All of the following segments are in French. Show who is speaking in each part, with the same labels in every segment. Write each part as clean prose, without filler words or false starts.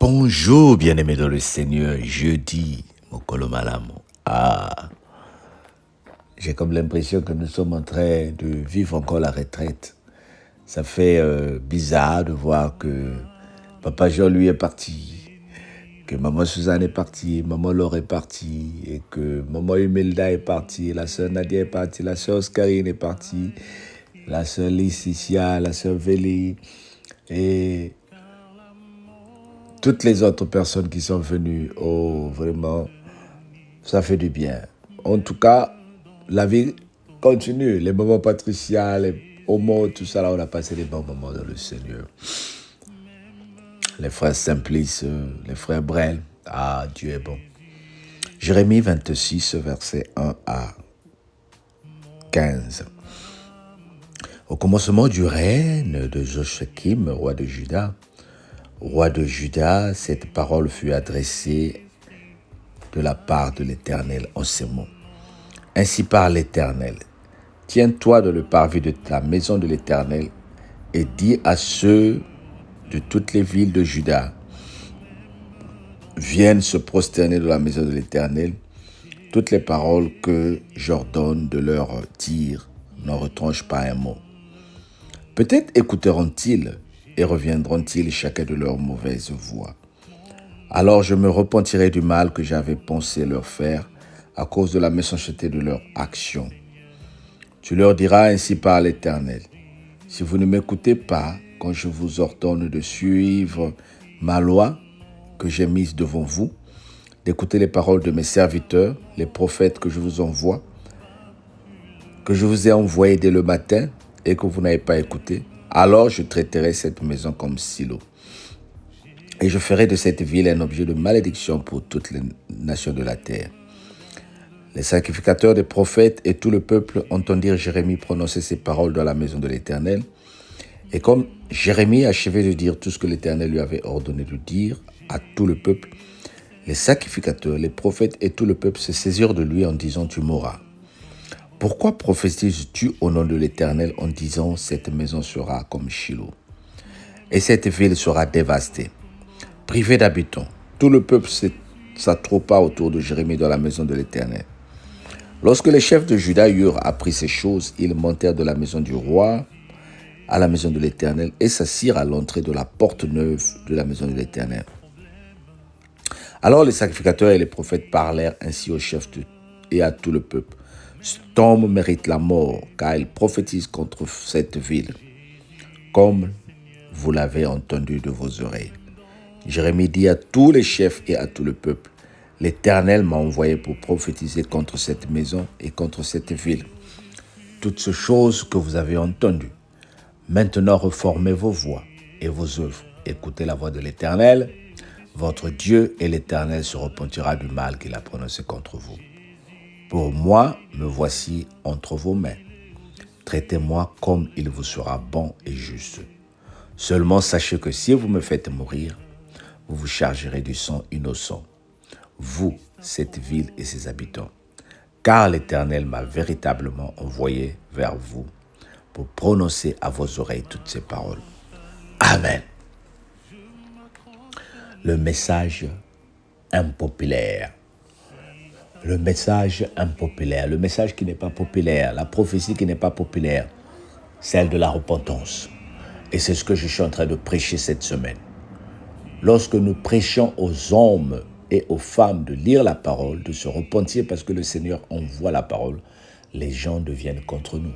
Speaker 1: Bonjour, bien-aimés dans le Seigneur. Jeudi, Mokolo Malamu. J'ai comme l'impression que nous sommes en train de vivre encore la retraite. Ça fait bizarre de voir que Papa Jean, lui, est parti, que Maman Suzanne est partie, Maman Laure est partie, et que Maman Humelda est partie, la sœur Nadia est partie, la sœur Oscarine est partie, la sœur Laetitia, la sœur Vélie, et toutes les autres personnes qui sont venues. Oh, vraiment, ça fait du bien. En tout cas, la vie continue. Les moments Patricia, les Homo, tout ça, là, on a passé des bons moments dans le Seigneur. Les frères Simplice, les frères Brel. Dieu est bon. Jérémie 26, versets 1 à 15. Au commencement du règne de Joachim, roi de Juda, cette parole fut adressée de la part de l'Éternel en ces mots. Ainsi parle l'Éternel. Tiens-toi dans le parvis de ta maison de l'Éternel et dis à ceux de toutes les villes de Juda, viennent se prosterner dans la maison de l'Éternel. Toutes les paroles que j'ordonne de leur dire, n'en retranche pas un mot. Peut-être écouteront-ils et reviendront-ils chacun de leur mauvaise voie. Alors je me repentirai du mal que j'avais pensé leur faire à cause de la méchanceté de leur action. Tu leur diras ainsi par l'Éternel. Si vous ne m'écoutez pas quand je vous ordonne de suivre ma loi que j'ai mise devant vous, d'écouter les paroles de mes serviteurs, les prophètes que je vous envoie, que je vous ai envoyés dès le matin et que vous n'avez pas écouté, alors je traiterai cette maison comme silo. Et je ferai de cette ville un objet de malédiction pour toutes les nations de la terre. Les sacrificateurs des prophètes et tout le peuple entendirent Jérémie prononcer ces paroles dans la maison de l'Éternel. Et comme Jérémie achevait de dire tout ce que l'Éternel lui avait ordonné de dire à tout le peuple, les sacrificateurs, les prophètes et tout le peuple se saisirent de lui en disant « Tu mourras ». Pourquoi prophétises-tu au nom de l'Éternel en disant « Cette maison sera comme Shilo et cette ville sera dévastée, privée d'habitants ». Tout le peuple s'attroupa autour de Jérémie dans la maison de l'Éternel. Lorsque les chefs de Juda eurent appris ces choses, ils montèrent de la maison du roi à la maison de l'Éternel et s'assirent à l'entrée de la porte neuve de la maison de l'Éternel. Alors les sacrificateurs et les prophètes parlèrent ainsi aux chefs et à tout le peuple. Cet homme mérite la mort, car il prophétise contre cette ville, comme vous l'avez entendu de vos oreilles. Jérémie dit à tous les chefs et à tout le peuple, l'Éternel m'a envoyé pour prophétiser contre cette maison et contre cette ville. Toutes ces choses que vous avez entendues. Maintenant reformez vos voies et vos œuvres. Écoutez la voix de l'Éternel, votre Dieu, et l'Éternel se repentira du mal qu'il a prononcé contre vous. Pour moi, me voici entre vos mains. Traitez-moi comme il vous sera bon et juste. Seulement sachez que si vous me faites mourir, vous vous chargerez du sang innocent, vous, cette ville et ses habitants. Car l'Éternel m'a véritablement envoyé vers vous pour prononcer à vos oreilles toutes ces paroles. Amen. Le message impopulaire. Le message impopulaire, le message qui n'est pas populaire, la prophétie qui n'est pas populaire, celle de la repentance. Et c'est ce que je suis en train de prêcher cette semaine. Lorsque nous prêchons aux hommes et aux femmes de lire la parole, de se repentir parce que le Seigneur envoie la parole, les gens deviennent contre nous.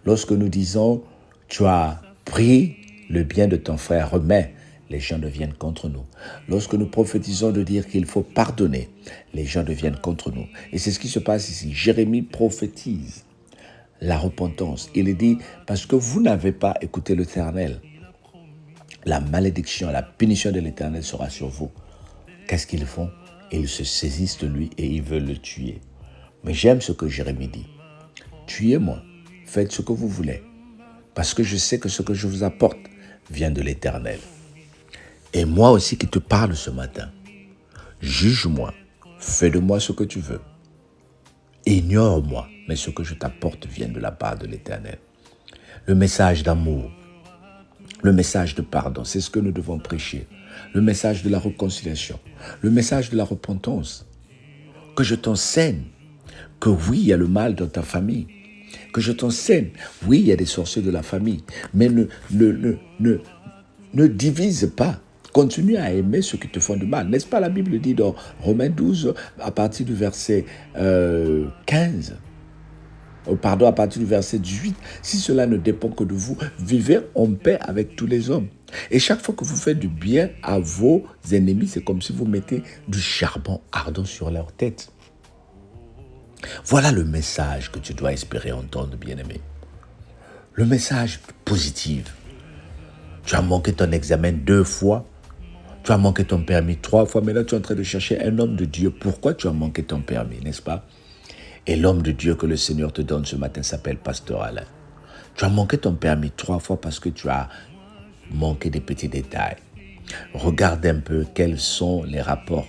Speaker 1: Lorsque nous disons « tu as pris le bien de ton frère, remets », les gens deviennent contre nous. Lorsque nous prophétisons de dire qu'il faut pardonner, les gens deviennent contre nous. Et c'est ce qui se passe ici. Jérémie prophétise la repentance. Il est dit, parce que vous n'avez pas écouté l'Éternel, la malédiction, la punition de l'Éternel sera sur vous. Qu'est-ce qu'ils font? Ils se saisissent de lui et ils veulent le tuer. Mais j'aime ce que Jérémie dit. Tuez-moi, faites ce que vous voulez, parce que je sais que ce que je vous apporte vient de l'Éternel. Et moi aussi qui te parle ce matin, juge-moi, fais de moi ce que tu veux. Ignore-moi, mais ce que je t'apporte vient de la part de l'Éternel. Le message d'amour, Le message de pardon, c'est ce que nous devons prêcher. Le message de la réconciliation, le message de la repentance. Que je t'enseigne que oui, il y a le mal dans ta famille. Que je t'enseigne, oui, il y a des sorciers de la famille. Mais ne divise pas. Continue à aimer ceux qui te font du mal. N'est-ce pas, la Bible dit dans Romains 12, à partir du verset 15, à partir du verset 18, si cela ne dépend que de vous, vivez en paix avec tous les hommes. Et chaque fois que vous faites du bien à vos ennemis, c'est comme si vous mettez du charbon ardent sur leur tête. Voilà le message que tu dois espérer entendre, bien-aimé. Le message positif. Tu as manqué ton examen 2 fois. Tu as manqué ton permis 3 fois. Mais là, tu es en train de chercher un homme de Dieu. Pourquoi tu as manqué ton permis, n'est-ce pas? Et l'homme de Dieu que le Seigneur te donne ce matin s'appelle Pasteur Alain. Tu as manqué ton permis 3 fois parce que tu as manqué des petits détails. Regarde un peu quels sont les rapports.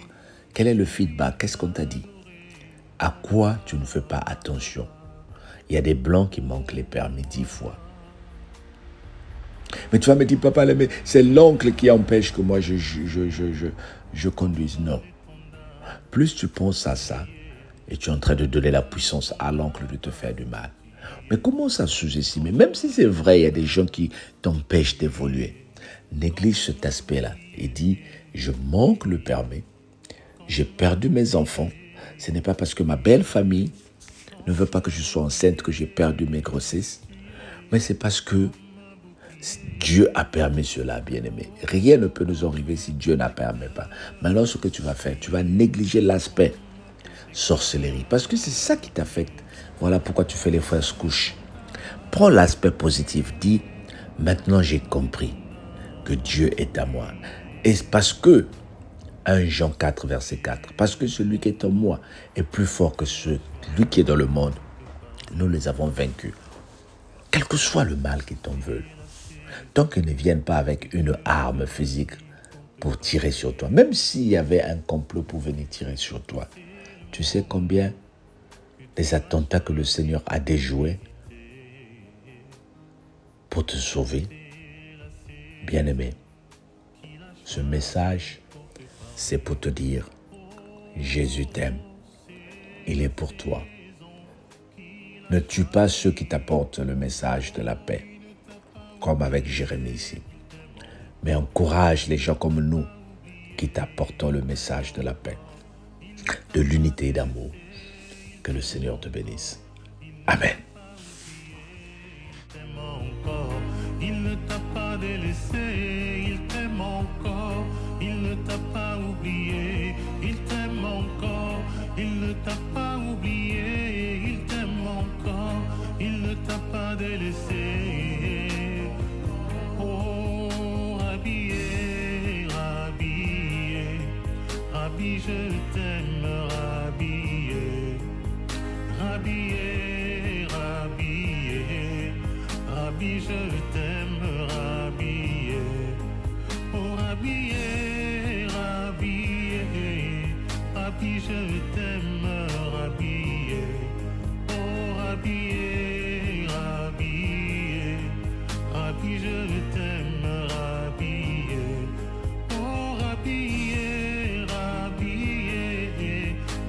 Speaker 1: Quel est le feedback? Qu'est-ce qu'on t'a dit? À quoi tu ne fais pas attention? Il y a des blancs qui manquent les permis 10 fois. Mais tu vas me dire, papa, mais c'est l'oncle qui empêche que moi je conduise. Non. Plus tu penses à ça, et tu es en train de donner la puissance à l'oncle de te faire du mal. Mais commence à sous-estimer. Même si c'est vrai, il y a des gens qui t'empêchent d'évoluer. Néglige cet aspect-là et dis, je manque le permis, j'ai perdu mes enfants. Ce n'est pas parce que ma belle famille ne veut pas que je sois enceinte que j'ai perdu mes grossesses, mais c'est parce que Dieu a permis cela, bien-aimé. Rien ne peut nous arriver si Dieu n'a permis pas. Maintenant, ce que tu vas faire, tu vas négliger l'aspect sorcellerie, parce que c'est ça qui t'affecte. Voilà pourquoi tu fais les fausses couches. Prends l'aspect positif, dis, maintenant j'ai compris que Dieu est à moi. Et parce que, 1 Jean 4, verset 4, parce que celui qui est en moi est plus fort que celui qui est dans le monde, nous les avons vaincus. Quel que soit le mal qui t'en veut, tant qu'ils ne viennent pas avec une arme physique pour tirer sur toi, même s'il y avait un complot pour venir tirer sur toi, tu sais combien des attentats que le Seigneur a déjoués pour te sauver? Bien-aimé, ce message, c'est pour te dire, Jésus t'aime, il est pour toi. Ne tue pas ceux qui t'apportent le message de la paix, comme avec Jérémie ici, mais encourage les gens comme nous qui t'apportons le message de la paix, de l'unité et d'amour. Que le Seigneur te bénisse. Amen.
Speaker 2: Il ne t'a pas délaissé, il t'aime encore, il ne t'a pas oublié, il t'aime encore, il ne t'a pas oublié, il t'aime encore, il ne t'a pas délaissé. Oh, Rabbi, Rabbi, Rabbi, je t'aime, Rabbi, Rabbi, Rabbi, Rabbi, je t'aime, Rabbi, oh Rabbi, Rabbi, Rabbi, je t'aime, Rabbi, oh Rabbi, Rabbi, Rabbi, je t'aime, Rabbi, oh Rabbi, Rabbi,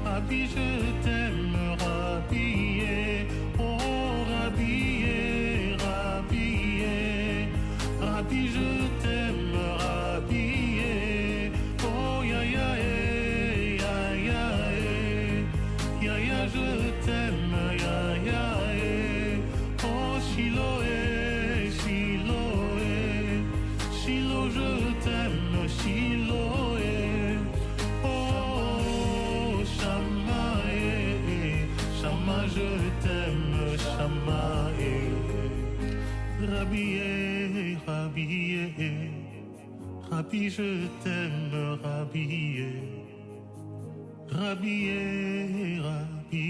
Speaker 2: Rabbi, je t'aime, Rabbi, oh Rabbi, Rabbi, je t'aime, Rabbi, oh ya ya ya ya ya ya, je t'aime, ya ya oh Shiloh, Shiloh, Shiloh, je t'aime, Shiloh, oh Shama, Shama, je t'aime, Shama, Rabbi, Rabbi, Rabbi, je t'aime, Rabbi, Rabbi, Rabbi,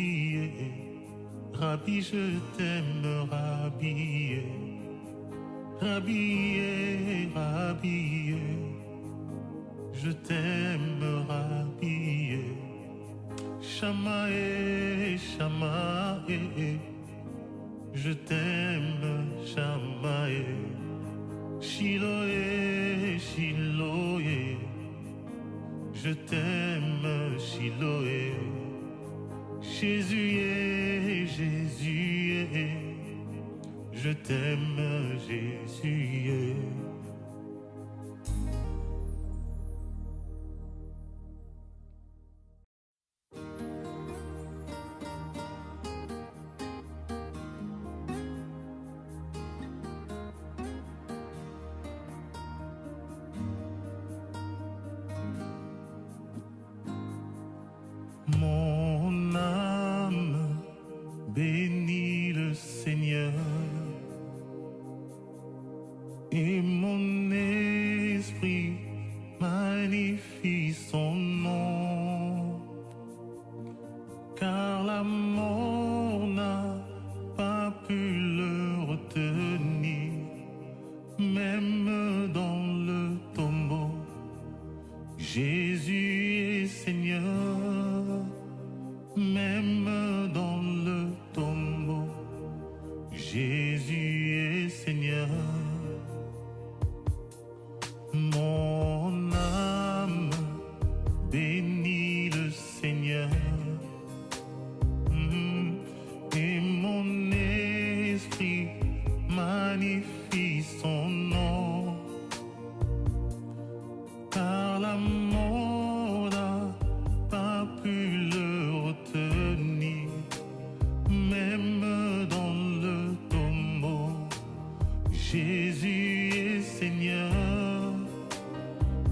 Speaker 2: Rabbi, je t'aime, Rabbi, Rabbi, Rabbi, je t'aime, Rabbi, Shamae, Shamae, je t'aime, Shamae. Chiloé, Chiloé, je t'aime, Chiloé. Jésus, Jésus, je t'aime, Jésus. Mon âme bénit le Seigneur et mon esprit magnifie son nom, car la mort n'a pas pu le retenir, même dans le tombeau. Jésus est Seigneur, même dans le tombeau. Jésus est Seigneur. Mon âme bénit le Seigneur et mon esprit magnifie son nom, car la mort n'a pas pu le retenir, même dans le tombeau. Jésus est Seigneur,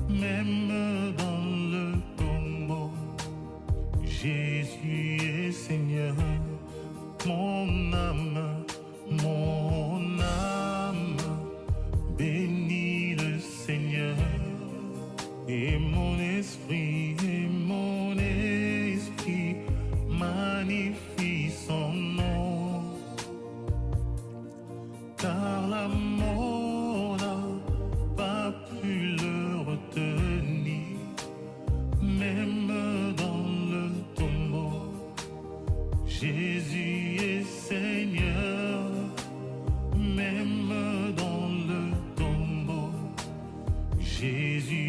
Speaker 2: même dans le tombeau. Jésus est Seigneur. Mon âme bénit le Seigneur et mon esprit magnifie son nom, car la mort n'a pas pu le retenir, même dans le tombeau. Jésus est Seigneur, même dans le tombeau. Jésus